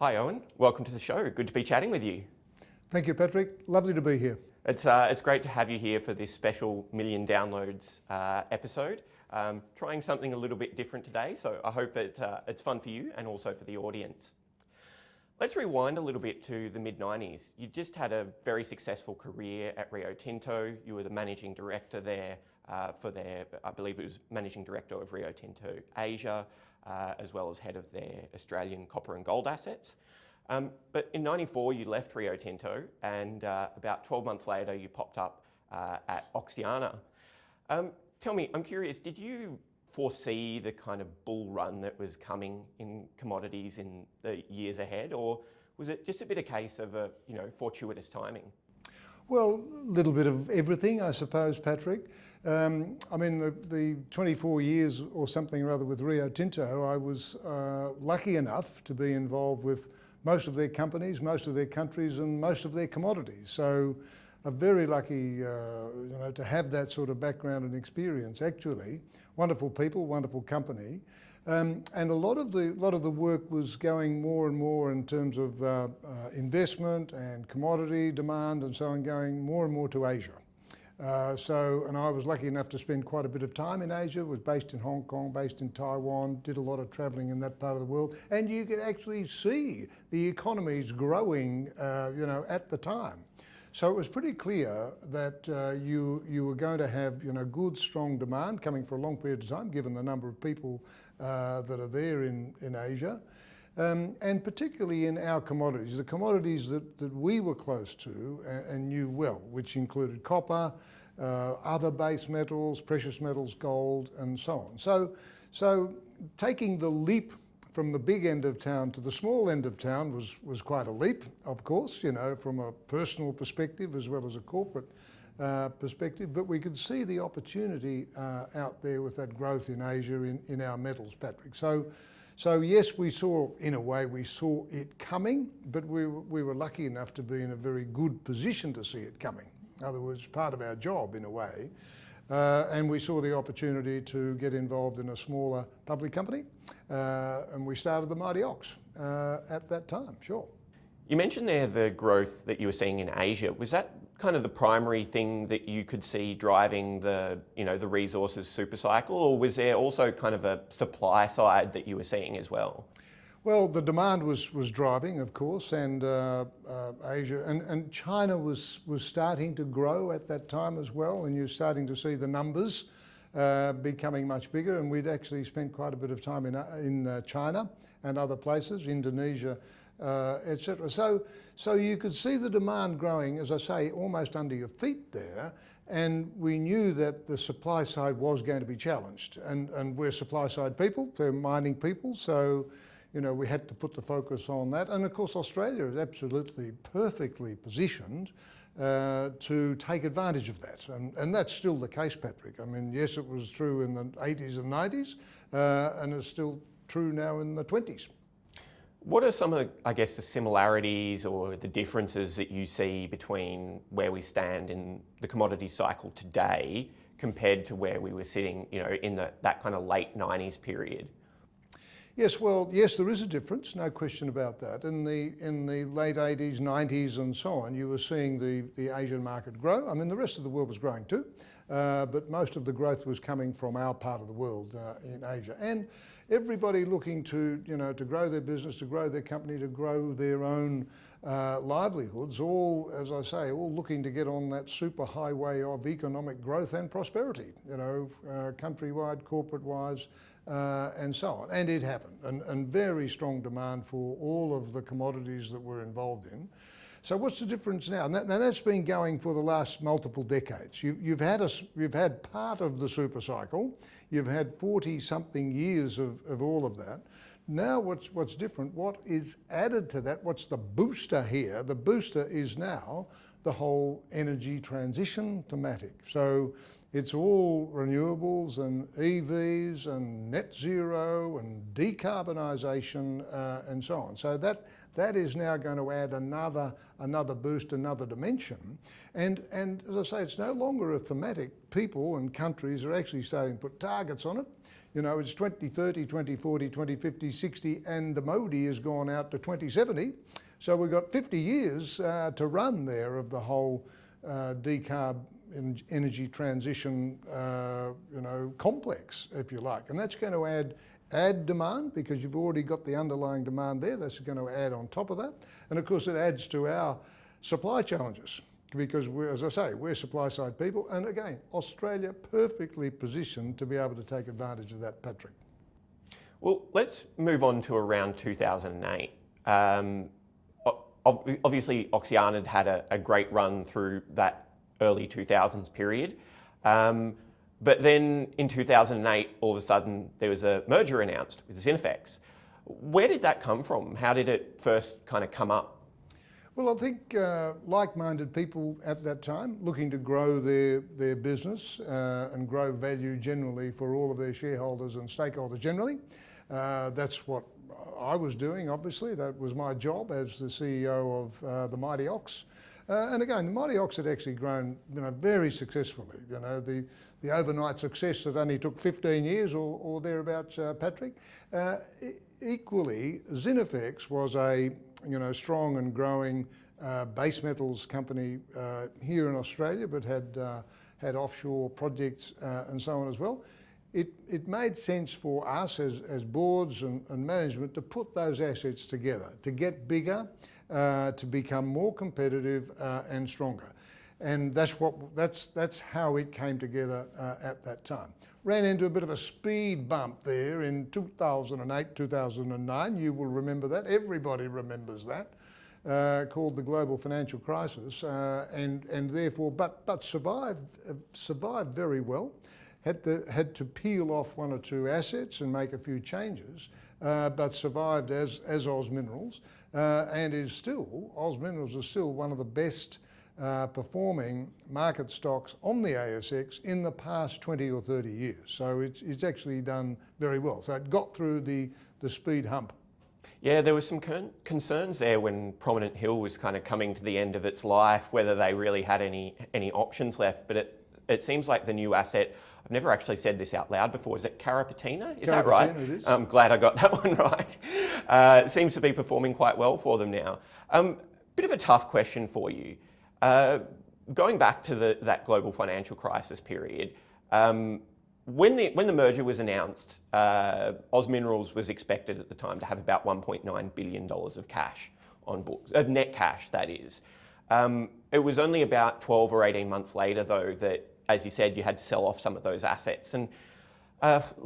Hi Owen, welcome to the show. Good to be chatting with you. Thank you, Patrick. Lovely to be here. It's great to have you here for this special million downloads episode. Trying something a little bit different today, so I hope it's fun for you and also for the audience. Let's rewind a little bit to the mid-90s. You just had a very successful career at Rio Tinto. You were the managing director there for their, I believe it was managing director of Rio Tinto Asia, as well as head of their Australian copper and gold assets. But in '94 you left Rio Tinto, and about 12 months later you popped up at Oxiana. Tell me, I'm curious, did you foresee the kind of bull run that was coming in commodities in the years ahead, or was it just a bit a case of a fortuitous timing? Well, a little bit of everything, I suppose, Patrick. I mean, the 24 years or something or other with Rio Tinto, I was lucky enough to be involved with most of their companies, most of their countries and most of their commodities. So I'm very lucky to have that sort of background and experience, actually. Wonderful people, wonderful company. And a lot of the work was going more and more in terms of investment and commodity demand and so on, going more and more to Asia. And I was lucky enough to spend quite a bit of time in Asia, was based in Hong Kong, based in Taiwan, did a lot of travelling in that part of the world. And you could actually see the economies growing, at the time. So it was pretty clear that you were going to have good, strong demand coming for a long period of time, given the number of people that are there in Asia. And particularly in our commodities, the commodities that we were close to and knew well, which included copper, other base metals, precious metals, gold, and so on. So taking the leap from the big end of town to the small end of town was quite a leap, of course, from a personal perspective as well as a corporate perspective. But we could see the opportunity out there with that growth in Asia in our metals, Patrick. So yes, we saw it coming, but we were lucky enough to be in a very good position to see it coming. In other words, part of our job in a way. And we saw the opportunity to get involved in a smaller public company. And we started the Mighty Ox at that time, sure. You mentioned there the growth that you were seeing in Asia. Was that kind of the primary thing that you could see driving the resources super cycle, or was there also kind of a supply side that you were seeing as well? Well, the demand was driving, of course, and Asia and China was starting to grow at that time as well, and you're starting to see the numbers becoming much bigger. And we'd actually spent quite a bit of time in China and other places, Indonesia, etc. So you could see the demand growing, as I say, almost under your feet there, and we knew that the supply side was going to be challenged. And we're supply side people, we're mining people, so we had to put the focus on that. And of course, Australia is absolutely perfectly positioned to take advantage of that. And that's still the case, Patrick. I mean, yes, it was true in the 80s and 90s, and it's still true now in the 20s. What are some of, I guess, the similarities or the differences that you see between where we stand in the commodity cycle today compared to where we were sitting, in that kind of late 90s period? Yes, well, yes, there is a difference, no question about that. In the late 80s, 90s and so on, you were seeing the Asian market grow. I mean, the rest of the world was growing too, but most of the growth was coming from our part of the world in Asia. And everybody looking to grow their business, to grow their company, to grow their own livelihoods, all, as I say, all looking to get on that super highway of economic growth and prosperity, countrywide, corporate-wise, and so on. And it happened, and very strong demand for all of the commodities that we're involved in. So what's the difference now? Now that's been going for the last multiple decades. You've had part of the super cycle. You've had 40-something years of all of that. Now what's different, what is added to that, what's the booster here? The booster is now the whole energy transition thematic. So it's all renewables and EVs and net zero and decarbonisation and so on. So that is now going to add another boost, another dimension. And as I say, it's no longer a thematic. People and countries are actually starting to put targets on it. You know, it's 2030, 2040, 2050, 60, and the Modi has gone out to 2070. So we've got 50 years to run there of the whole decarb energy transition, complex, if you like. And that's going to add demand, because you've already got the underlying demand there. That's going to add on top of that. And of course, it adds to our supply challenges, because as I say, we're supply side people. And again, Australia perfectly positioned to be able to take advantage of that, Patrick. Well, let's move on to around 2008. Obviously, Oxiana had a great run through that early 2000s period. But then in 2008, all of a sudden, there was a merger announced with Zinfex. Where did that come from? How did it first kind of come up? Well, I think like-minded people at that time looking to grow their business and grow value generally for all of their shareholders and stakeholders generally. That's what I was doing, obviously. That was my job as the CEO of the Mighty Ox. And again, the Mighty Ox had actually grown, very successfully. The overnight success that only took 15 years or thereabouts, Patrick. Equally, Zinfex was a strong and growing base metals company here in Australia, but had offshore projects and so on as well. It made sense for us as boards and management to put those assets together, to get bigger, to become more competitive and stronger. And that's how it came together at that time. Ran into a bit of a speed bump there in 2008, 2009. You will remember that. Everybody remembers that. Called the global financial crisis, and therefore, but survived very well. Had to peel off one or two assets and make a few changes, but survived as Oz Minerals, and Oz Minerals is still one of the best performing market stocks on the ASX in the past 20 or 30 years. So it's actually done very well. So it got through the speed hump. Yeah, there was some concerns there when Prominent Hill was kind of coming to the end of its life, whether they really had any options left. But it seems like the new asset, I've never actually said this out loud before, is it Carrapateena? Is that right? It is. I'm glad I got that one right. It seems to be performing quite well for them now. Bit of a tough question for you. Going back to that global financial crisis period, when the merger was announced, Oz Minerals was expected at the time to have about $1.9 billion of cash on books, of net cash, that is. It was only about 12 or 18 months later, though, that, as you said, you had to sell off some of those assets. And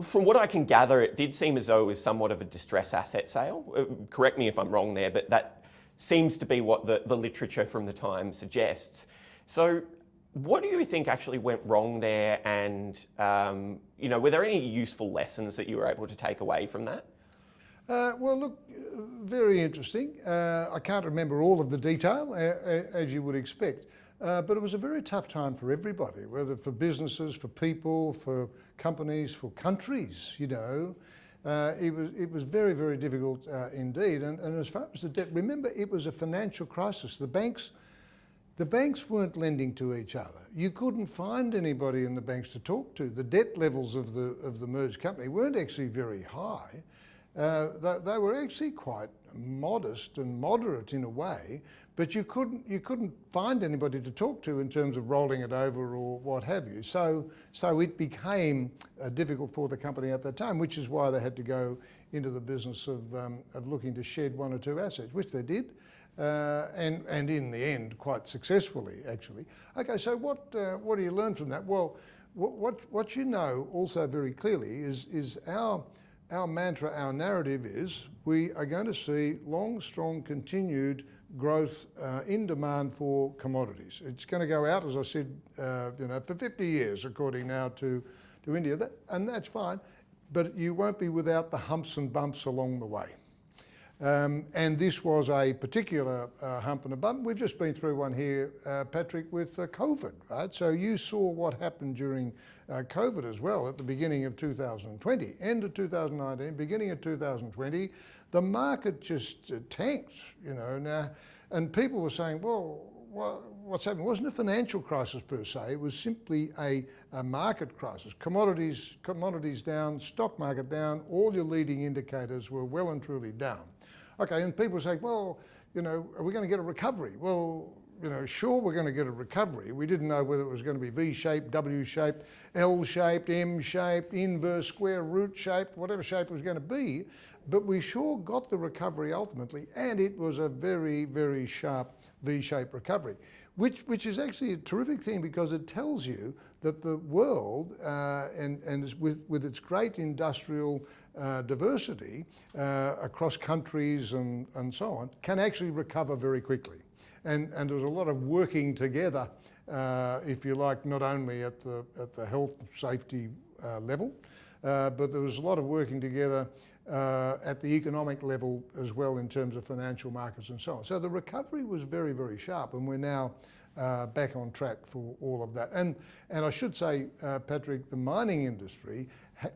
from what I can gather, it did seem as though it was somewhat of a distress asset sale. Correct me if I'm wrong there, but that seems to be what the literature from the time suggests. So what do you think actually went wrong there? And, were there any useful lessons that you were able to take away from that? Well, look, very interesting. I can't remember all of the detail, as you would expect, but it was a very tough time for everybody, whether for businesses, for people, for companies, for countries, It was very, very difficult indeed. And as far as the debt, remember, it was a financial crisis. The banks weren't lending to each other. You couldn't find anybody in the banks to talk to. The debt levels of the merged company weren't actually very high. They were actually quite modest and moderate in a way, but you couldn't find anybody to talk to in terms of rolling it over or what have you. So it became difficult for the company at that time, which is why they had to go into the business of looking to shed one or two assets, which they did, and in the end quite successfully actually. Okay, so what do you learn from that? Well, what you know also very clearly is our mantra, our narrative is we are going to see long, strong, continued growth in demand for commodities. It's going to go out, as I said, for 50 years, according now to India, and that's fine, but you won't be without the humps and bumps along the way. And this was a particular hump and a bump. We've just been through one here, Patrick, with COVID, right? So you saw what happened during COVID as well at the beginning of 2020, end of 2019, beginning of 2020. The market just tanked, you know, now, and people were saying, well, what's happening? It wasn't a financial crisis per se, it was simply a market crisis. Commodities down, stock market down, all your leading indicators were well and truly down. Okay, and people say, well, you know, are we going to get a recovery? Well, you know, sure, we're going to get a recovery. We didn't know whether it was going to be V-shaped, W-shaped, L-shaped, M-shaped, inverse square root shaped, whatever shape it was going to be. But we sure got the recovery ultimately, and it was a very, very sharp V-shaped recovery, which is actually a terrific thing because it tells you that the world, and with its great industrial diversity across countries and so on, can actually recover very quickly. And there was a lot of working together, if you like, not only at the health safety level, but there was a lot of working together at the economic level as well in terms of financial markets and so on. So the recovery was very, very sharp, and we're now back on track for all of that. And I should say, Patrick, the mining industry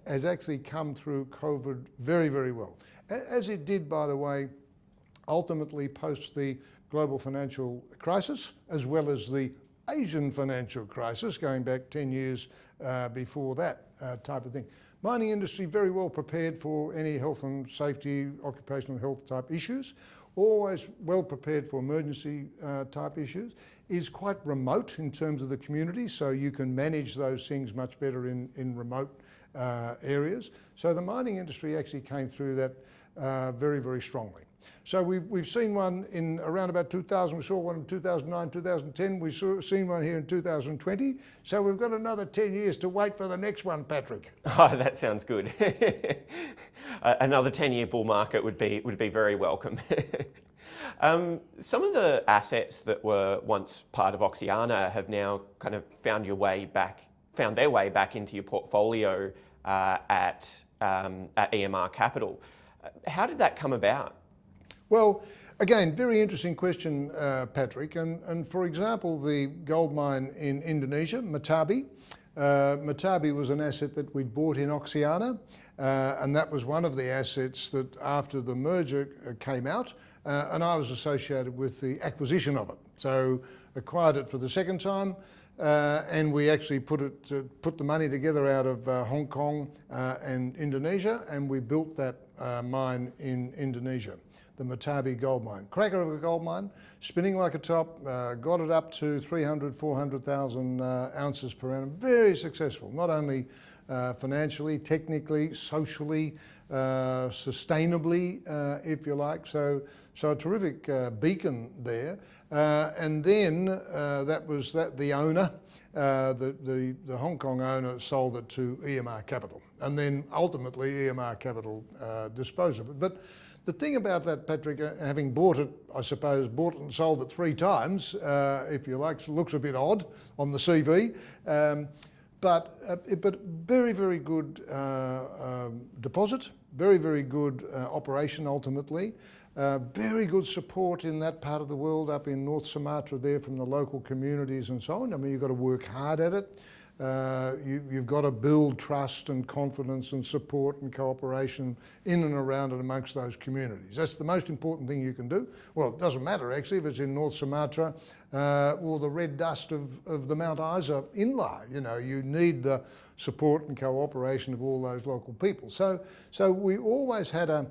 has actually come through COVID very, very well, as it did, by the way, ultimately post the global financial crisis, as well as the Asian financial crisis, going back 10 years before that type of thing. Mining industry very well prepared for any health and safety, occupational health type issues, always well prepared for emergency type issues, is quite remote in terms of the community, so you can manage those things much better in remote areas. So the mining industry actually came through that very, very strongly. So we've seen one in around about 2000, we saw one in 2009, 2010, we've seen one here in 2020. So we've got another 10 years to wait for the next one, Patrick. Oh, that sounds good. Another 10-year bull market would be very welcome. Some of the assets that were once part of Oxiana have now kind of found their way back into your portfolio at EMR Capital. How did that come about? Well, again, very interesting question, Patrick. And for example, the gold mine in Indonesia, Matabi. Matabi was an asset that we'd bought in Oxiana, and that was one of the assets that after the merger came out, and I was associated with the acquisition of it. So acquired it for the second time, and we actually put the money together out of Hong Kong and Indonesia, and we built that mine in Indonesia, the Matabi gold mine. Cracker of a gold mine, spinning like a top, got it up to 300,000, 400,000 ounces per annum. Very successful, not only financially, technically, socially, sustainably, if you like. So a terrific beacon there. And then the owner, the Hong Kong owner sold it to EMR Capital. And then ultimately EMR Capital disposed of it. But the thing about that, Patrick, having bought it, I suppose, bought and sold it 3 times, if you like, looks a bit odd on the CV. But very, very good deposit, very, very good operation ultimately. Very good support in that part of the world, up in North Sumatra there from the local communities and so on. I mean, you've got to work hard at it. You've got to build trust and confidence and support and cooperation in and around and amongst those communities. That's the most important thing you can do. Well, it doesn't matter actually if it's in North Sumatra or the red dust of the Mount Isa inlier. You know, you need the support and cooperation of all those local people. So we always had an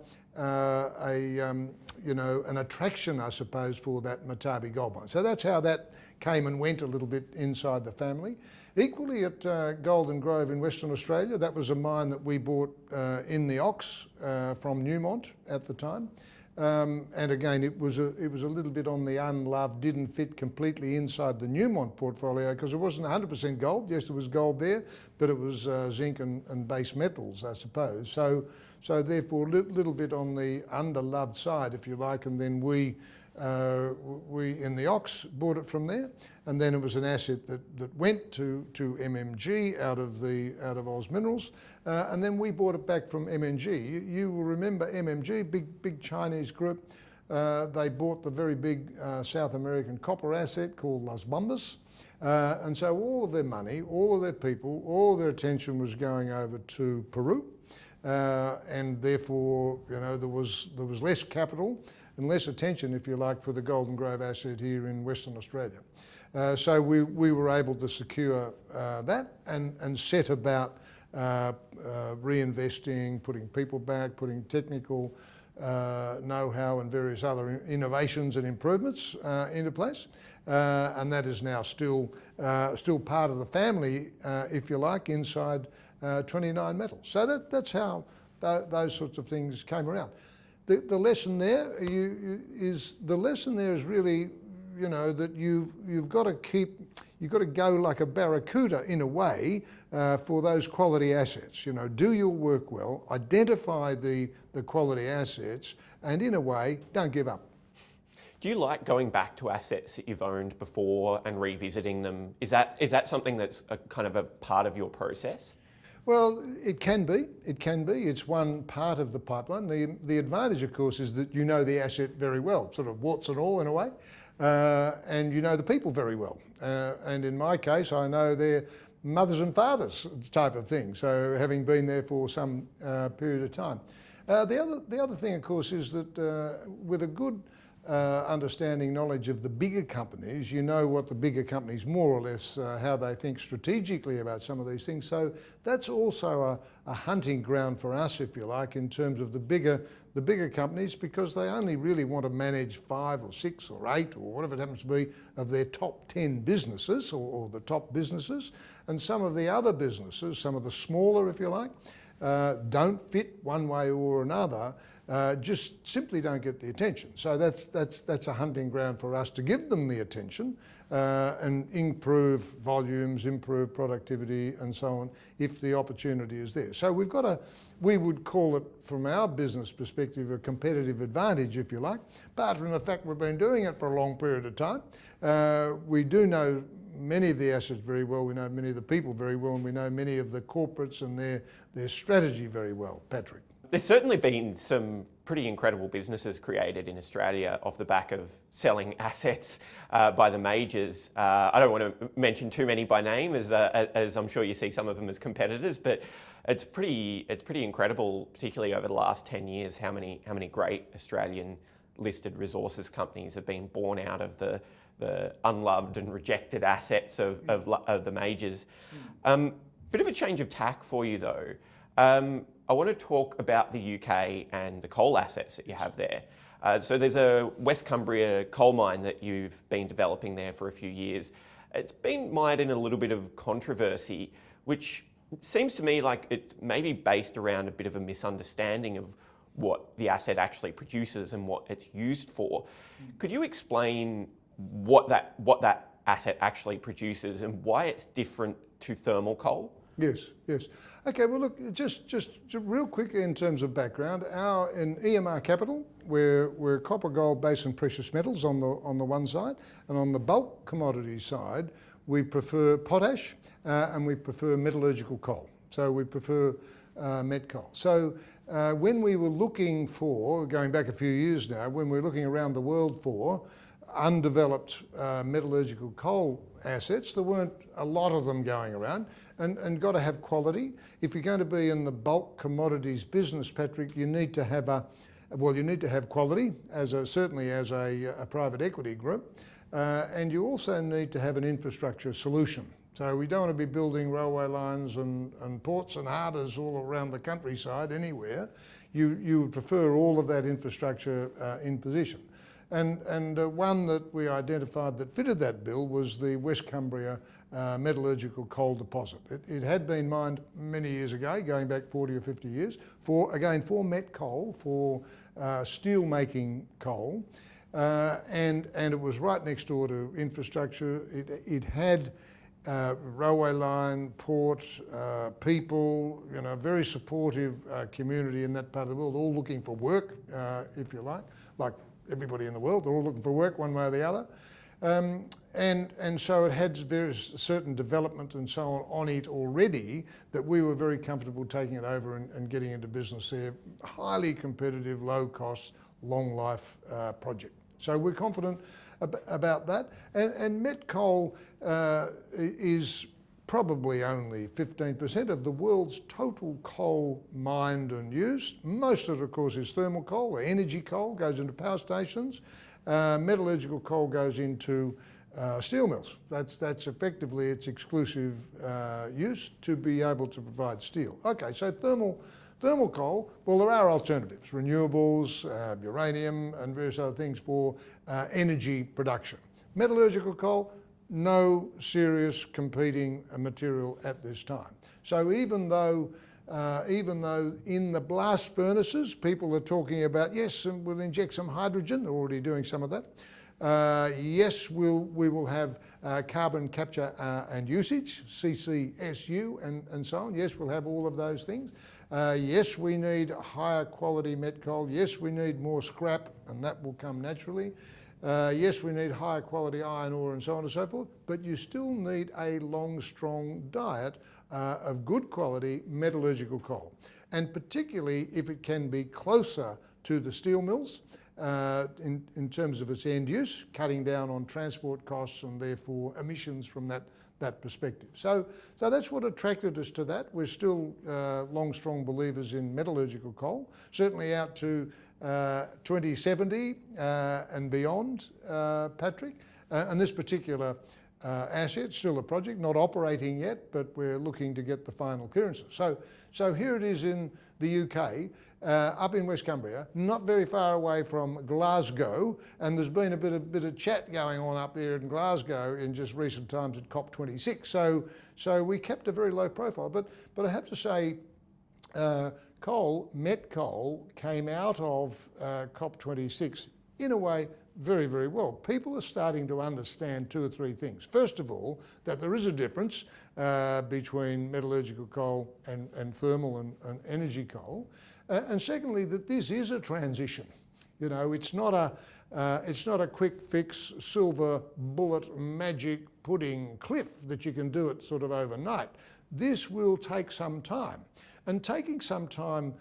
attraction, I suppose, for that Matabi gold mine. So that's how that came and went a little bit inside the family. Equally at Golden Grove in Western Australia, that was a mine that we bought in the Ox from Newmont at the time. And again, it was a little bit on the unloved, didn't fit completely inside the Newmont portfolio because it wasn't 100% gold. Yes, there was gold there, but it was zinc and base metals, I suppose. So therefore, a little bit on the underloved side, if you like, and then we we in the Ox bought it from there, and then it was an asset that went to MMG out of Oz Minerals, and then we bought it back from MMG. You will remember MMG, big Chinese group. They bought the very big South American copper asset called Las Bambas. And so all of their money, all of their people, all of their attention was going over to Peru. And therefore, there was less capital and less attention, if you like, for the Golden Grove asset here in Western Australia. So we were able to secure that and set about reinvesting, putting people back, putting technical know-how and various other innovations and improvements into place, and that is now still part of the family, if you like, inside 29 Metals. So that's how those sorts of things came around. The lesson there is really, that you've got to go like a barracuda in a way for those quality assets. Do your work well, identify the quality assets, and in a way, don't give up. Do you like going back to assets that you've owned before and revisiting them? Is that something that's a kind of a part of your process? Well, it can be. It's one part of the pipeline. The advantage, of course, is that you know the asset very well, sort of warts and all in a way, and you know the people very well. And in my case, I know their mothers and fathers type of thing, so having been there for some period of time. The other thing, of course, is that with a good understanding, knowledge of the bigger companies, you know what the bigger companies more or less, how they think strategically about some of these things. So that's also a hunting ground for us, if you like, in terms of the bigger companies, because they only really want to manage 5 or 6 or 8 or whatever it happens to be of their top 10 businesses or the top businesses. And some of the other businesses, some of the smaller, if you like, don't fit one way or another, just simply don't get the attention. So that's a hunting ground for us to give them the attention and improve volumes, improve productivity and so on if the opportunity is there. So we would call it from our business perspective a competitive advantage, if you like, apart from the fact we've been doing it for a long period of time. We do know many of the assets very well, we know many of the people very well, and we know many of the corporates and their strategy very well, Patrick. There's certainly been some pretty incredible businesses created in Australia off the back of selling assets by the majors. I don't want to mention too many by name, as I'm sure you see some of them as competitors, but it's pretty incredible, particularly over the last 10 years, how many great Australian listed resources companies have been born out of the unloved and rejected assets of the majors. Bit of a change of tack for you though. I want to talk about the UK and the coal assets that you have there. So there's a West Cumbria coal mine that you've been developing there for a few years. It's been mired in a little bit of controversy, which seems to me like it's maybe based around a bit of a misunderstanding of what the asset actually produces and what it's used for. Could you explain what that asset actually produces and why it's different to thermal coal? Yes. Okay, well look, just real quick in terms of background, in EMR Capital, we're copper, gold, base and precious metals on the one side, and on the bulk commodity side, we prefer potash and we prefer metallurgical coal. So we prefer met coal. So when we were looking for, going back a few years now, when we were looking around the world for undeveloped metallurgical coal assets, there weren't a lot of them going around, and got to have quality. If you're going to be in the bulk commodities business, Patrick, you need to have quality, certainly as a private equity group, and you also need to have an infrastructure solution. So we don't want to be building railway lines and ports and harbours all around the countryside anywhere. You would prefer all of that infrastructure in position. And one that we identified that fitted that bill was the West Cumbria metallurgical coal deposit. It had been mined many years ago, going back 40 or 50 years, for met coal, for steel making coal, and it was right next door to infrastructure. It had railway line, port, people, very supportive community in that part of the world, all looking for work, if you like everybody in the world. They're all looking for work one way or the other. And so it had various certain development and so on it already that we were very comfortable taking it over and getting into business there. Highly competitive, low cost, long life project. So we're confident about that. And met coal is probably only 15% of the world's total coal mined and used. Most of it, of course, is thermal coal or energy coal, goes into power stations. Metallurgical coal goes into steel mills. That's effectively its exclusive use to be able to provide steel. Okay, so thermal coal, well, there are alternatives, renewables, uranium and various other things for energy production. Metallurgical coal, no serious competing material at this time. So even though in the blast furnaces people are talking about, yes, and we'll inject some hydrogen, they're already doing some of that. Yes, we will have carbon capture and usage, CCSU and so on. Yes, we'll have all of those things. Yes, we need higher quality met coal. Yes, we need more scrap, and that will come naturally. Yes, we need higher quality iron ore and so on and so forth, but you still need a long, strong diet of good quality metallurgical coal. And particularly if it can be closer to the steel mills in terms of its end use, cutting down on transport costs and therefore emissions from that perspective. So that's what attracted us to that. We're still long, strong believers in metallurgical coal, certainly out to 2070 and beyond, Patrick. And this particular asset, still a project, not operating yet, but we're looking to get the final clearances. So here it is in the UK, up in West Cumbria, not very far away from Glasgow, and there's been a bit of chat going on up there in Glasgow in just recent times at COP26. So we kept a very low profile, but I have to say, met coal came out of COP26 in a way very, very well. People are starting to understand two or three things. First of all, that there is a difference between metallurgical coal and thermal and energy coal. And secondly, that this is a transition. You know, it's not a quick fix, silver bullet, magic pudding cliff that you can do it sort of overnight. This will take some time. And taking some time,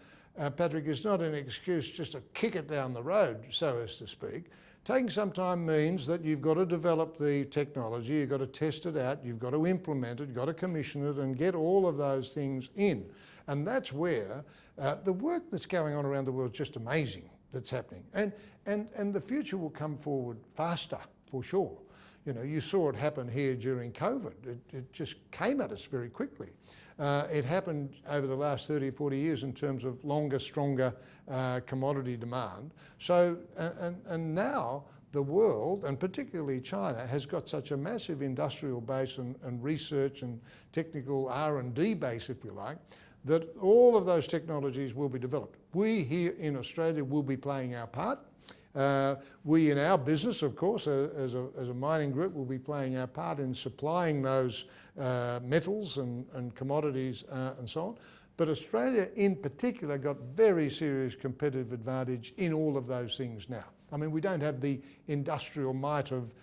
Patrick, is not an excuse just to kick it down the road, so as to speak. Taking some time means that you've got to develop the technology, you've got to test it out, you've got to implement it, you've got to commission it and get all of those things in. And that's where the work that's going on around the world is just amazing that's happening. And the future will come forward faster, for sure. You know, you saw it happen here during COVID. It just came at us very quickly. It happened over the last 30 or 40 years in terms of longer, stronger commodity demand. So, and now the world, and particularly China, has got such a massive industrial base and research and technical R&D base, if you like, that all of those technologies will be developed. We here in Australia will be playing our part. We in our business, of course, as a mining group, will be playing our part in supplying those metals and commodities and so on. But Australia in particular got very serious competitive advantage in all of those things now. I mean, we don't have the industrial might of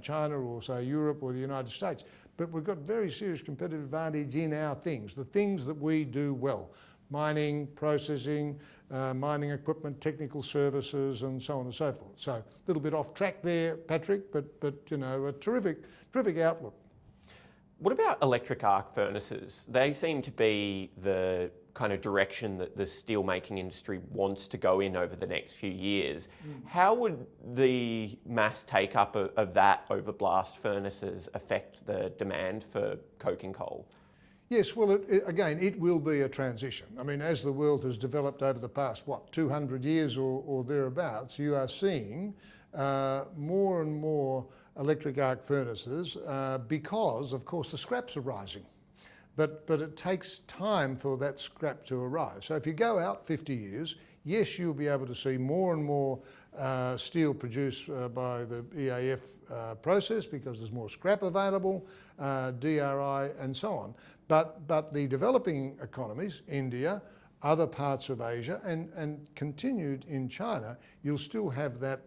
China or say Europe or the United States, but we've got very serious competitive advantage in our things, the things that we do well. Mining, processing, mining equipment, technical services, and so on and so forth. So a little bit off track there, Patrick, but you know, a terrific outlook. What about electric arc furnaces? They seem to be the kind of direction that the steelmaking industry wants to go in over the next few years. How would the mass take-up of that over blast furnaces affect the demand for coking coal? Yes, well, again, it will be a transition. I mean, as the world has developed over the past, 200 years or thereabouts, you are seeing more and more electric arc furnaces because, of course, the scraps are rising. But it takes time for that scrap to arrive. So if you go out 50 years, yes, you'll be able to see more and more steel produced by the EAF process because there's more scrap available, DRI and so on. But the developing economies, India, other parts of Asia and continued in China, you'll still have that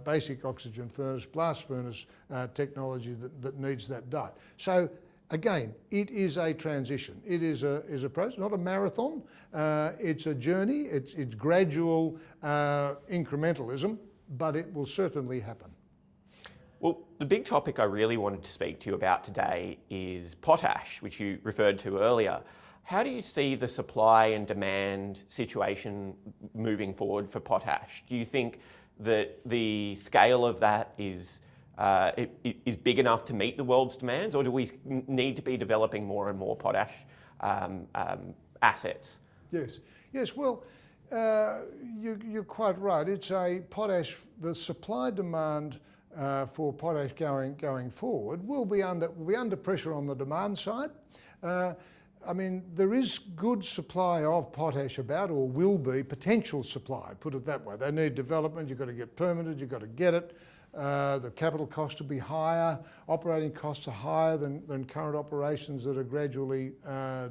basic oxygen furnace, blast furnace technology that needs that dye. So again, it is a transition. It is a process, not a marathon. It's a journey. It's gradual incrementalism, but it will certainly happen. Well, the big topic I really wanted to speak to you about today is potash, which you referred to earlier. How do you see the supply and demand situation moving forward for potash? Do you think that the scale of that is big enough to meet the world's demands, or do we need to be developing more and more potash assets? Yes. Well, you're quite right. It's a potash. The supply demand for potash going forward will be under pressure on the demand side. I mean, there is good supply of potash about, or will be potential supply, put it that way. They need development, you've got to get permitted, you've got to get it. The capital cost will be higher, operating costs are higher than current operations that are gradually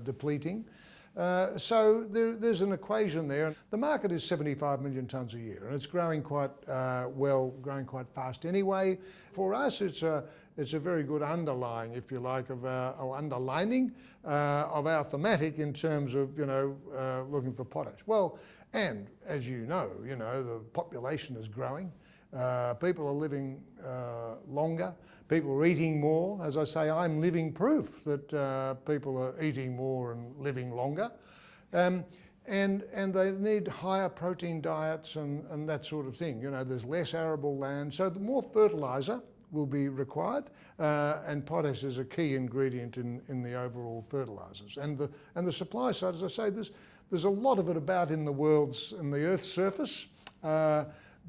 depleting. So there's an equation there. The market is 75 million tonnes a year, and it's growing quite growing quite fast anyway. For us, it's a very good underlying, if you like, of our underlining of our thematic in terms of looking for potash. Well, and as you know, the population is growing. People are living longer. People are eating more. As I say, I'm living proof that people are eating more and living longer. And they need higher protein diets and that sort of thing. There's less arable land, so the more fertiliser will be required, and potash is a key ingredient in the overall fertilisers. And the supply side, as I say, there's a lot of it about in the Earth's surface.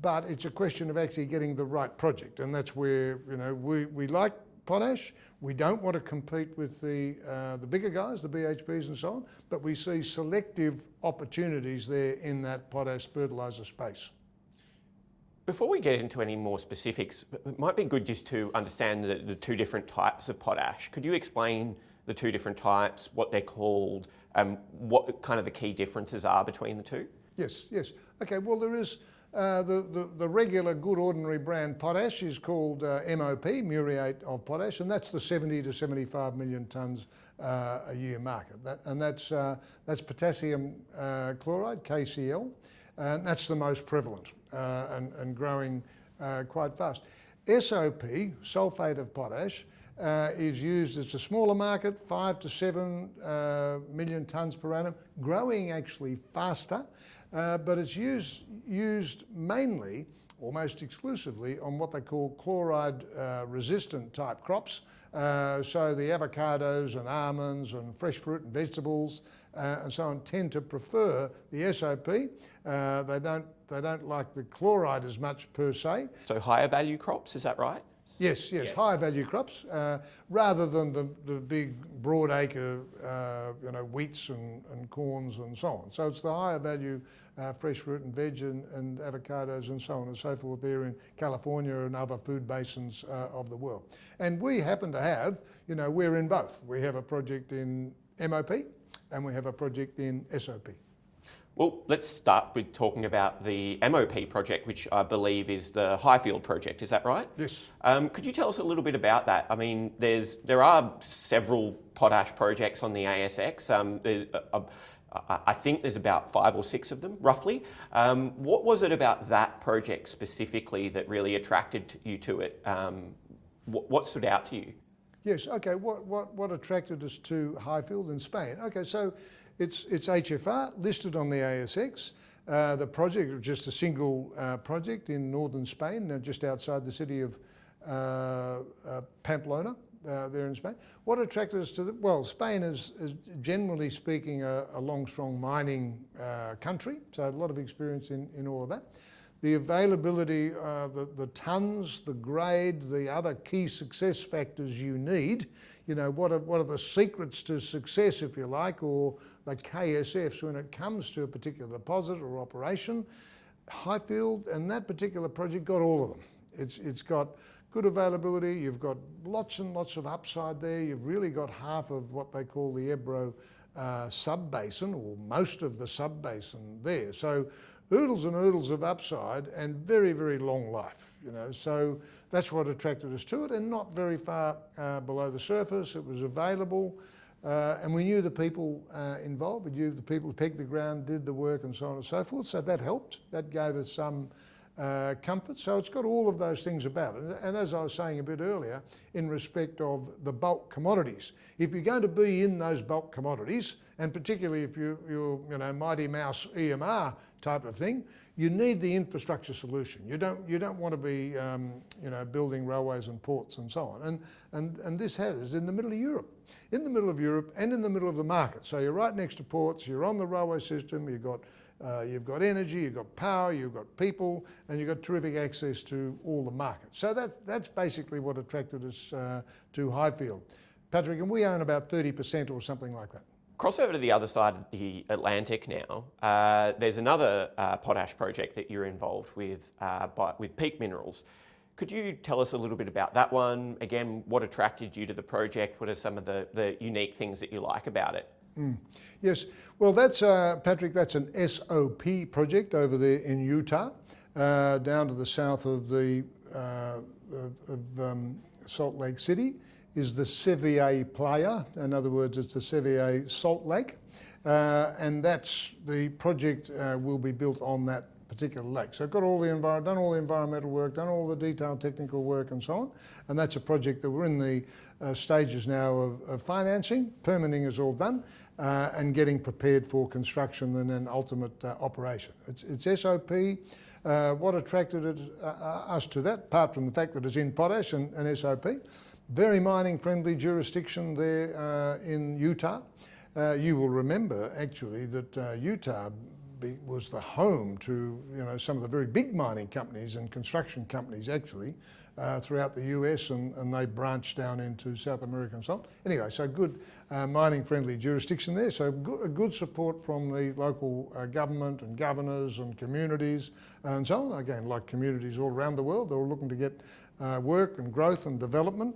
But it's a question of actually getting the right project, and that's where we like potash. We don't want to compete with the bigger guys, the BHPs and so on, but we see selective opportunities there in that potash fertiliser space. Before we get into any more specifics, it might be good just to understand the two different types of potash. Could you explain the two different types, what they're called, and what kind of the key differences are between the two? Yes. Okay, well, there is the regular good ordinary brand potash is called MOP, muriate of potash, and that's the 70 to 75 million tonnes a year market. That's potassium chloride, KCl, and that's the most prevalent and growing quite fast. SOP, sulphate of potash, is used, it's a smaller market, 5 to 7 million tonnes per annum, growing actually faster, but it's used mainly, almost exclusively, on what they call chloride resistant type crops. So the avocados and almonds and fresh fruit and vegetables and so on tend to prefer the SOP. They don't like the chloride as much per se. So higher value crops, is that right? Yes, yeah. Higher value crops, rather than the big broad acre, wheats and corns and so on. So it's the higher value fresh fruit and veg and avocados and so on and so forth there in California and other food basins of the world. And we happen to have, we're in both. We have a project in MOP and we have a project in SOP. Well, let's start with talking about the MOP project, which I believe is the Highfield Project. Is that right? Yes. Could you tell us a little bit about that? I mean, there are several potash projects on the ASX. I think there's about 5 or 6 of them, roughly. What was it about that project specifically that really attracted you to it? What stood out to you? Yes. Okay. What attracted us to Highfield in Spain? Okay. So it's HFR listed on the ASX. The project is just a single project in northern Spain, just outside the city of Pamplona, there in Spain. What attracted us to well, Spain is generally speaking a long, strong mining country, so a lot of experience in all of that. The availability, the tonnes, the grade, the other key success factors you need. What are the secrets to success, if you like, or the KSFs when it comes to a particular deposit or operation. Highfield and that particular project got all of them. It's got good availability, you've got lots and lots of upside there, you've really got half of what they call the Ebro sub-basin, or most of the sub-basin there. So oodles and oodles of upside and very, very long life, you know. So that's what attracted us to it, and not very far below the surface. It was available, and we knew the people involved. We knew the people who pegged the ground, did the work, and so on and so forth. So that helped. That gave us some comfort. So it's got all of those things about it. And as I was saying a bit earlier, in respect of the bulk commodities, if you're going to be in those bulk commodities, and particularly if you're you know, Mighty Mouse EMR type of thing, you need the infrastructure solution. You don't want to be you know, building railways and ports and so on. And this has in the middle of Europe. In the middle of Europe and in the middle of the market. So you're right next to ports, you're on the railway system, you've got energy, you've got power, you've got people, and you've got terrific access to all the markets. So that's basically what attracted us to Highfield. Patrick, and we own about 30% or something like that. Cross over to the other side of the Atlantic now. There's another potash project that you're involved with Peak Minerals. Could you tell us a little bit about that one? Again, what attracted you to the project? What are some of the unique things that you like about it? Yes, well that's, Patrick, that's an SOP project over there in Utah, down to the south of the Salt Lake City is the Sevier Playa. In other words, it's the Sevier Salt Lake, and that's the project will be built on that particular lake. So I've got all the done all the environmental work, done all the detailed technical work and so on, and that's a project that we're in the stages now of financing. Permitting is all done, and getting prepared for construction and then ultimate operation. It's SOP. What attracted us to that, apart from the fact that it's in potash and SOP, very mining friendly jurisdiction there in Utah. You will remember actually that Utah was the home to, you know, some of the very big mining companies and construction companies actually throughout the US, and they branched down into South America and so on. Anyway, so good mining friendly jurisdiction there. So good support from the local government and governors and communities and so on. Again, like communities all around the world, they're all looking to get work and growth and development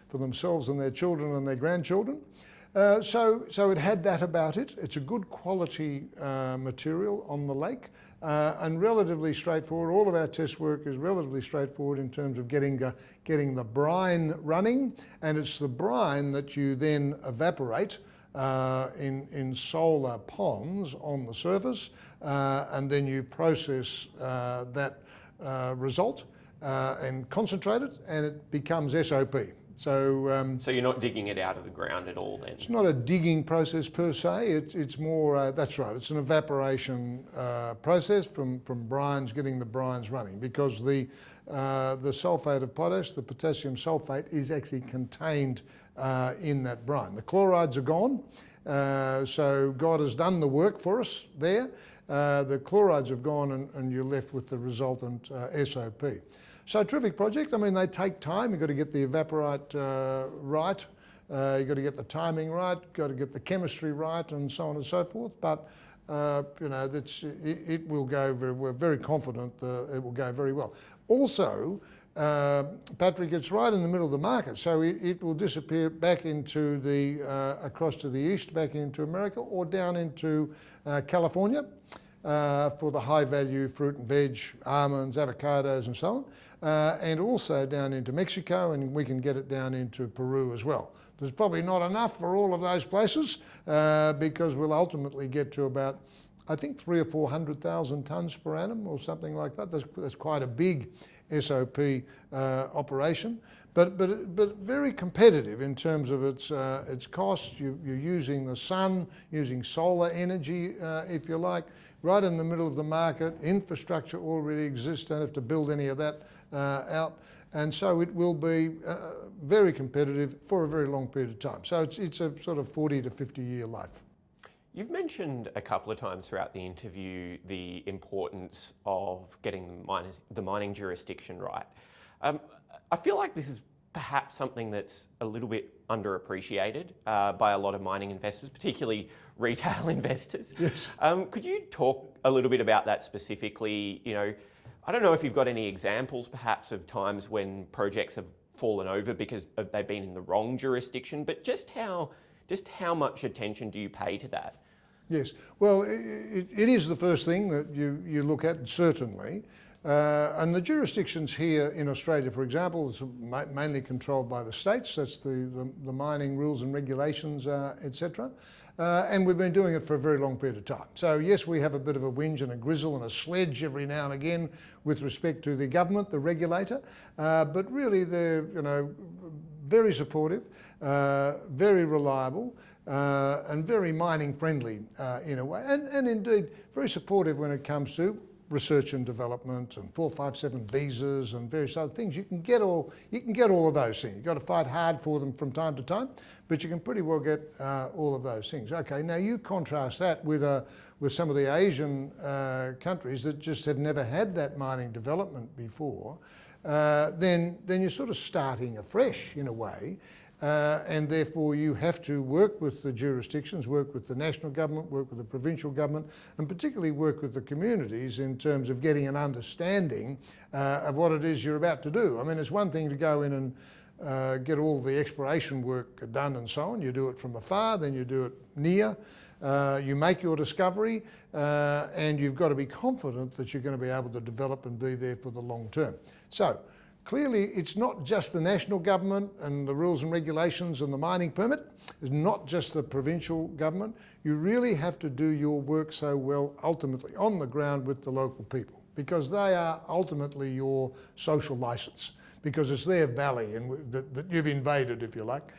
for themselves and their children and their grandchildren. So it had that about it. It's a good quality material on the lake and relatively straightforward. All of our test work is relatively straightforward in terms of getting the brine running, and it's the brine that you then evaporate in solar ponds on the surface, and then you process that result and concentrate it, and it becomes SOP. So you're not digging it out of the ground at all then? It's not a digging process per se, it's more, that's right, it's an evaporation process from brines, getting the brines running, because the sulphate of potash, the potassium sulphate, is actually contained in that brine. The chlorides are gone, so God has done the work for us there. The chlorides have gone and you're left with the resultant SOP. So terrific project. I mean, they take time. You've got to get the evaporite right. You've got to get the timing right. Got to get the chemistry right, and so on and so forth. But you know, it will go very. We're very confident it will go very well. Also, Patrick, it's right in the middle of the market, so it will disappear back into the across to the east, back into America, or down into California. For the high value fruit and veg, almonds, avocados and so on, and also down into Mexico, and we can get it down into Peru as well. There's probably not enough for all of those places because we'll ultimately get to about, I think, 300,000 or 400,000 tonnes per annum or something like that. That's quite a big SOP operation, but very competitive in terms of its cost. You're using the sun, using solar energy, if you like, right in the middle of the market. Infrastructure already exists, don't have to build any of that out, and so it will be very competitive for a very long period of time. So it's a sort of 40 to 50 year life. You've mentioned a couple of times throughout the interview the importance of getting the mining jurisdiction right. I feel like this is perhaps something that's a little bit underappreciated by a lot of mining investors, particularly retail investors. Yes. Could you talk a little bit about that specifically? You know, I don't know if you've got any examples perhaps of times when projects have fallen over because they've been in the wrong jurisdiction, but just how much attention do you pay to that? Yes, well, it is the first thing that you look at, certainly. And the jurisdictions here in Australia, for example, it's mainly controlled by the states. That's the mining rules and regulations, etc. And we've been doing it for a very long period of time. So yes, we have a bit of a whinge and a grizzle and a sledge every now and again with respect to the government, the regulator. But really, they're very supportive, very reliable. And very mining friendly in a way, and indeed very supportive when it comes to research and development and 457 visas and various other things. You can get all of those things. You've got to fight hard for them from time to time, but you can pretty well get all of those things. Okay, now you contrast that with some of the Asian countries that just have never had that mining development before. Then you're sort of starting afresh in a way. And therefore you have to work with the jurisdictions, work with the national government, work with the provincial government, and particularly work with the communities in terms of getting an understanding of what it is you're about to do. I mean, it's one thing to go in and get all the exploration work done and so on. You do it from afar, then you do it near. You make your discovery, and you've got to be confident that you're going to be able to develop and be there for the long term. So, clearly, it's not just the national government and the rules and regulations and the mining permit. It's not just the provincial government. You really have to do your work so well ultimately on the ground with the local people, because they are ultimately your social licence, because it's their valley and that you've invaded, if you like.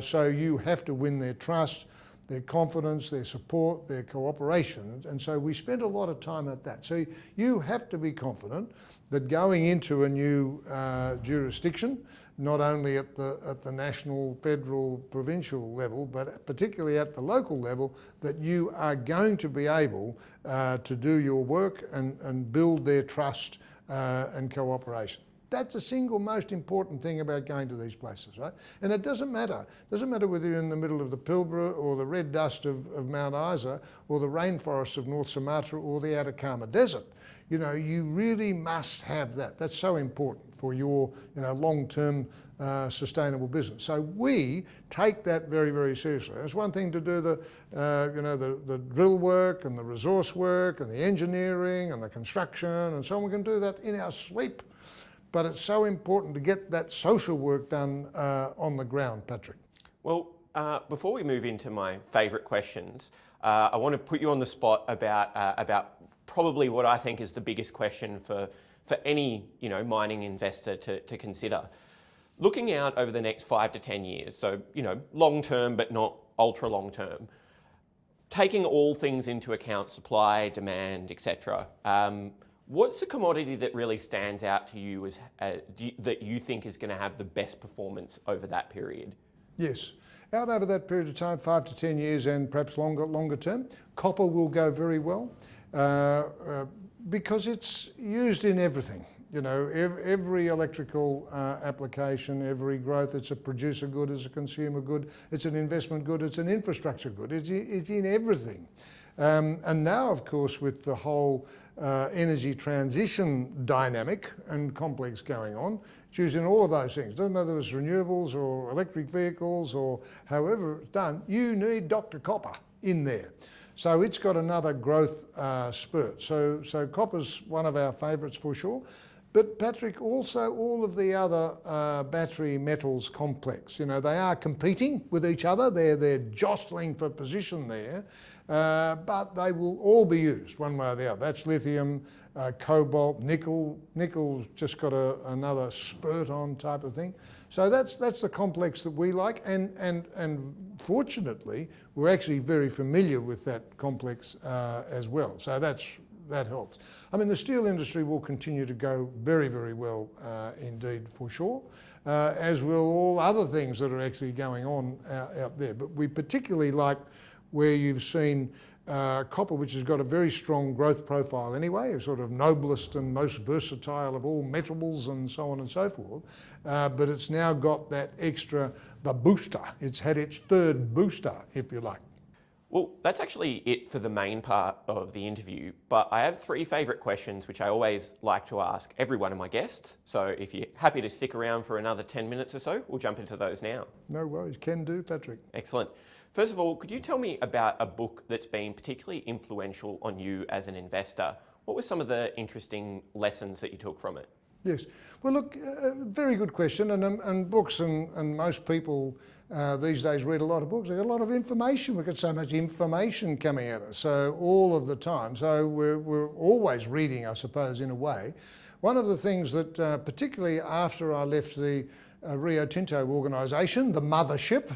So you have to win their trust, their confidence, their support, their cooperation. And so we spend a lot of time at that. So you have to be confident that going into a new jurisdiction, not only at the national, federal, provincial level, but particularly at the local level, that you are going to be able to do your work and build their trust and cooperation. That's the single most important thing about going to these places, right? And it doesn't matter. It doesn't matter whether you're in the middle of the Pilbara or the red dust of Mount Isa or the rainforests of North Sumatra or the Atacama Desert. You really must have that. That's so important for your long-term sustainable business. So we take that very, very seriously. It's one thing to do the drill work and the resource work and the engineering and the construction and so on. We can do that in our sleep. But it's so important to get that social work done on the ground, Patrick. Well, before we move into my favourite questions, I want to put you on the spot about probably what I think is the biggest question for any mining investor to consider. Looking out over the next 5 to 10 years, so long term but not ultra long term, taking all things into account, supply, demand, etc. What's the commodity that really stands out to you as that you think is going to have the best performance over that period? Yes. Out over that period of time, 5 to 10 years and perhaps longer term, copper will go very well because it's used in everything. Every electrical application, every growth, it's a producer good, it's a consumer good, it's an investment good, it's an infrastructure good, it's in everything. And now, of course, with the whole energy transition dynamic and complex going on, it's used in all of those things. Doesn't matter if it's renewables or electric vehicles or however it's done, you need Dr. Copper in there. So it's got another growth spurt. So copper's one of our favourites for sure. But Patrick, also all of the other battery metals complex, they are competing with each other. They're jostling for position there, but they will all be used one way or the other. That's lithium, cobalt, nickel. Nickel's just got another spurt on type of thing. So that's the complex that we like, and fortunately we're actually very familiar with that complex as well. So that helps. I mean, the steel industry will continue to go very, very well indeed, for sure, as will all other things that are actually going on out there. But we particularly like where you've seen copper, which has got a very strong growth profile anyway, a sort of noblest and most versatile of all metals and so on and so forth. But it's now got that extra, the booster. It's had its third booster, if you like. Well, that's actually it for the main part of the interview, but I have 3 favourite questions which I always like to ask every one of my guests. So if you're happy to stick around for another 10 minutes or so, we'll jump into those now. No worries, can do, Patrick. Excellent. First of all, could you tell me about a book that's been particularly influential on you as an investor? What were some of the interesting lessons that you took from it? Yes. Well, look, very good question. And books, and most people these days read a lot of books. They got a lot of information. We've got so much information coming at us, so all of the time. So we're always reading, I suppose, in a way. One of the things that, particularly after I left the Rio Tinto organisation, the mothership,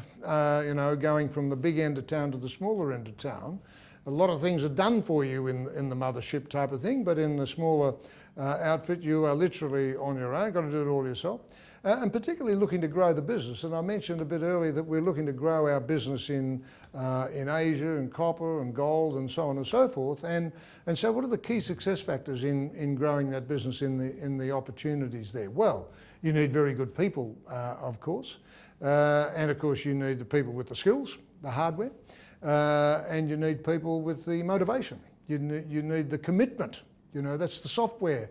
going from the big end of town to the smaller end of town, a lot of things are done for you in the mothership type of thing, but in the smaller outfit, you are literally on your own, got to do it all yourself. And particularly looking to grow the business. And I mentioned a bit earlier that we're looking to grow our business in Asia, and copper and gold and so on and so forth. And so what are the key success factors in growing that business in the opportunities there? Well, you need very good people, of course. And of course you need the people with the skills, the hardware. And you need people with the motivation. You need the commitment. That's the software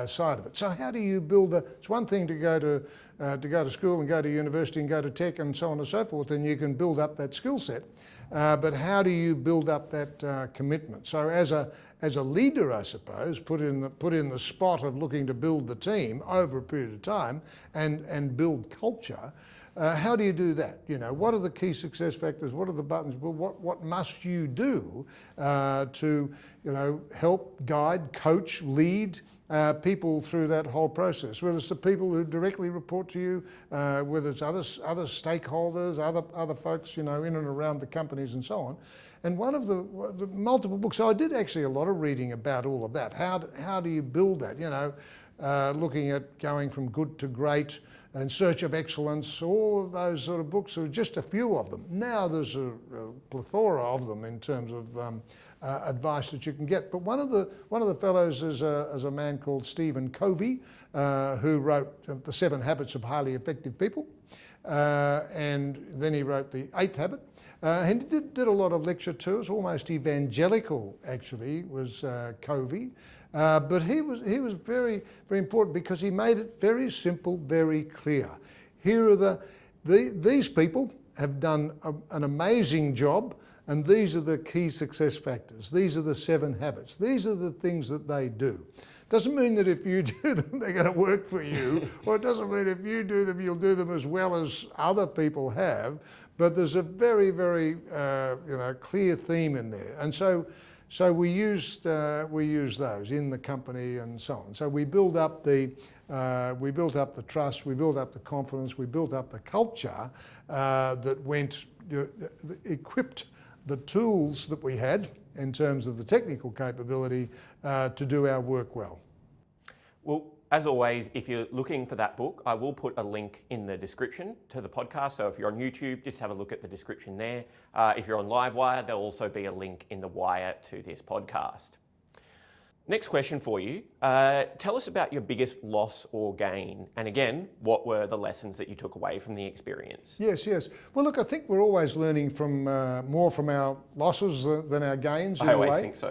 side of it. So how do you build it's one thing to go to school and go to university and go to tech and so on and so forth, and you can build up that skill set. But how do you build up that commitment? So as a leader, I suppose, put in the spot of looking to build the team over a period of time and build culture. How do you do that? What are the key success factors? What are the buttons? Well, what must you do to, help, guide, coach, lead people through that whole process? Whether it's the people who directly report to you, whether it's other stakeholders, other folks, in and around the companies and so on. And one of the multiple books, so I did actually a lot of reading about all of that. How do you build that? Looking at going from good to great, In Search of Excellence, all of those sort of books are just a few of them. Now there's a plethora of them in terms of advice that you can get. But one of the fellows is a man called Stephen Covey, who wrote The 7 Habits of Highly Effective People, and then he wrote The 8th Habit. And he did a lot of lecture tours, almost evangelical actually was Covey. But he was very, very important because he made it very simple, very clear. Here are these people have done an amazing job, and these are the key success factors. These are the 7 habits. These are the things that they do. Doesn't mean that if you do them, they're going to work for you, or it doesn't mean if you do them, you'll do them as well as other people have. But there's a very, very clear theme in there, and so we use those in the company and so on. So we build up the trust, we build up the confidence, we built up the culture that equipped the tools that we had in terms of the technical capability to do our work well. Well, as always, if you're looking for that book, I will put a link in the description to the podcast. So if you're on YouTube, just have a look at the description there. If you're on Livewire, there'll also be a link in the wire to this podcast. Next question for you. Tell us about your biggest loss or gain. And again, what were the lessons that you took away from the experience? Yes. Well, look, I think we're always learning from more from our losses than our gains. I always think so.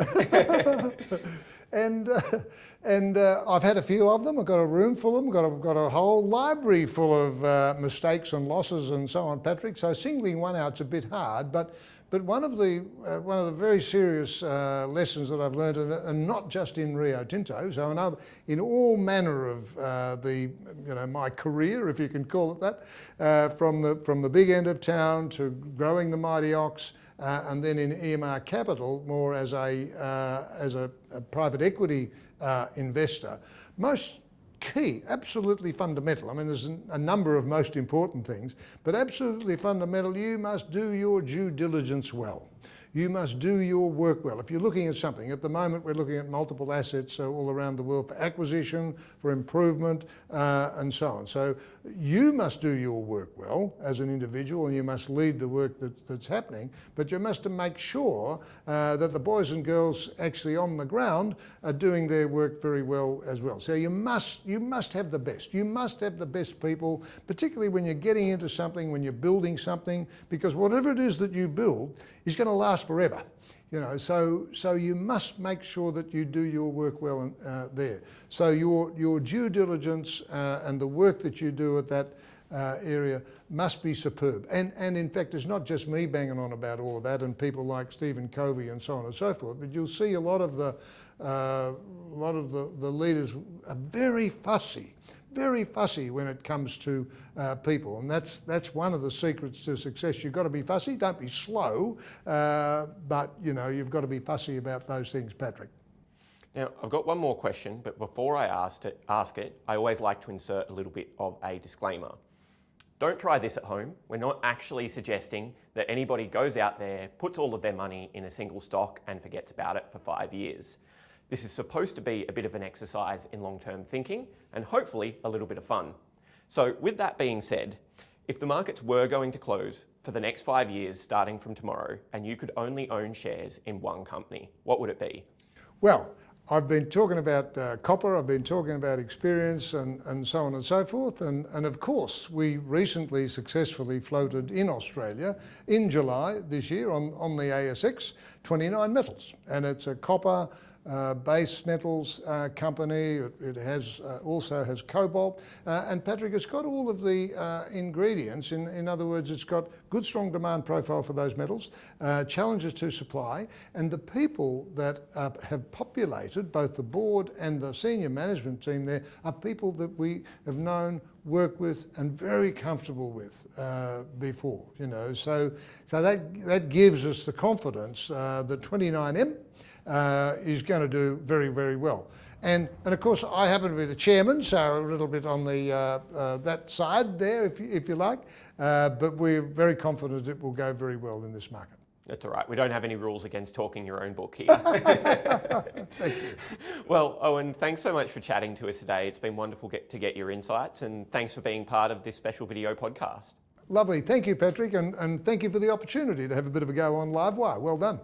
And I've had a few of them. I've got a room full of them. Got a whole library full of mistakes and losses and so on, Patrick. So singling one out's a bit hard, but one of the very serious lessons that I've learned, and not just in Rio Tinto, so in all manner of my career, if you can call it that, from the big end of town to growing the mighty Ox, and then in EMR Capital more as a private equity investor. Most key, absolutely fundamental. I mean, there's a number of most important things, but absolutely fundamental, you must do your due diligence well. You must do your work well. If you're looking at something, at the moment we're looking at multiple assets all around the world for acquisition, for improvement, and so on. So you must do your work well as an individual, and you must lead the work that's happening, but you must make sure that the boys and girls actually on the ground are doing their work very well as well. So you must have the best. You must have the best people, particularly when you're getting into something, when you're building something, because whatever it is that you build is going to last forever, so you must make sure that you do your work well there. So your due diligence and the work that you do at area must be superb. And in fact, it's not just me banging on about all of that and people like Stephen Covey and so on and so forth, but you'll see a lot of the leaders are very fussy when it comes to people, and that's one of the secrets to success. You've got to be fussy. Don't be slow, but you've got to be fussy about those things, Patrick. Now, I've got one more question, but before I ask it, I always like to insert a little bit of a disclaimer. Don't try this at home. We're not actually suggesting that anybody goes out there, puts all of their money in a single stock and forgets about it for 5 years. This is supposed to be a bit of an exercise in long-term thinking and hopefully a little bit of fun. So with that being said, if the markets were going to close for the next 5 years starting from tomorrow and you could only own shares in one company, what would it be? Well, I've been talking about copper, I've been talking about experience and so on and so forth. And of course, we recently successfully floated in Australia in July this year on the ASX 29 Metals. And it's a copper base metals company. It has also has cobalt, and Patrick, it's got all of the ingredients. In other words, it's got good strong demand profile for those metals, challenges to supply, and the people that have populated both the board and the senior management team there are people that we have known, worked with and very comfortable with before, so that gives us the confidence that 29M is going to do very, very well. And of course, I happen to be the chairman, so a little bit on the that side there, if you like. But we're very confident it will go very well in this market. That's all right. We don't have any rules against talking your own book here. Thank you. Well, Owen, thanks so much for chatting to us today. It's been wonderful to get your insights, and thanks for being part of this special video podcast. Lovely. Thank you, Patrick, and thank you for the opportunity to have a bit of a go on Livewire. Well done.